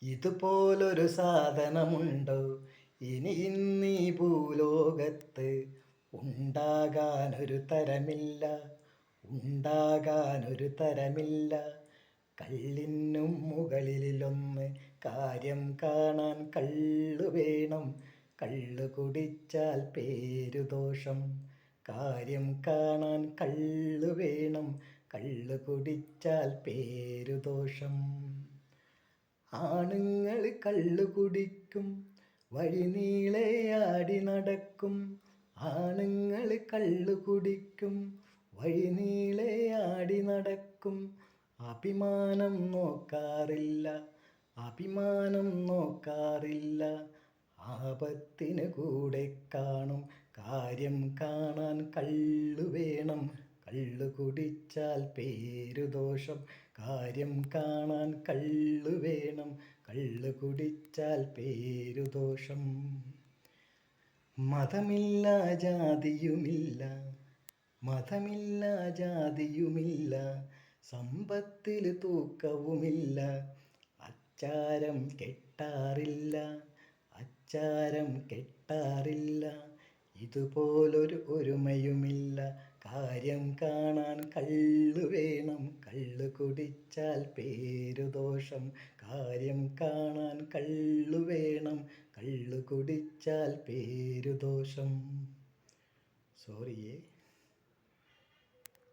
ഇതുപോലൊരു സാധനമുണ്ടോ ഇനി ഇന്നീ ഭൂലോകത്ത്? ഉണ്ടാകാനൊരു തരമില്ല, ഉണ്ടാകാനൊരു തരമില്ല. കള്ളിനും മുകളിലൊന്ന്, കാര്യം കാണാൻ കള്ളു വേണം. കള്ളു കുടിച്ചാൽ പേരുദോഷം, കാര്യം കാണാൻ കള്ളു വേണം. കള്ളു കുടിച്ചാൽ പേരുദോഷം. ആണുങ്ങൾ കള്ളു കുടിക്കും, വഴിനീളെ ആടി നടക്കും. ആണുങ്ങൾ കള്ളു കുടിക്കും, വഴിനീളെ ആടി നടക്കും. അഭിമാനം നോക്കാറില്ല, അഭിമാനം നോക്കാറില്ല. ആപത്തിന് കൂടെ കാണും, കാര്യം കാണാൻ കള്ളു വേണം. കള്ളു കുടിച്ചാൽ പേരുദോഷം, കാര്യം കാണാൻ കള്ളു വേണം. കള്ളു കുടിച്ചാൽ പേരുദോഷം. മതമില്ല ജാതിയുമില്ല, മതമില്ല ജാതിയുമില്ല. സമ്പത്തിൽ തൂക്കവുമില്ല, അച്ചാരം കെട്ടാറില്ല, അച്ചാരം കെട്ടാറില്ല. ഇതുപോലൊരു ഒരുമയുമില്ല, കാര്യം കാണാൻ കള്ളു വേണം. കള്ളു കുടിച്ചാൽ പേരുദോഷം, കാര്യം കാണാൻ കള്ളു വേണം. കള്ളു കുടിച്ചാൽ പേരുദോഷം. സോറിയേ.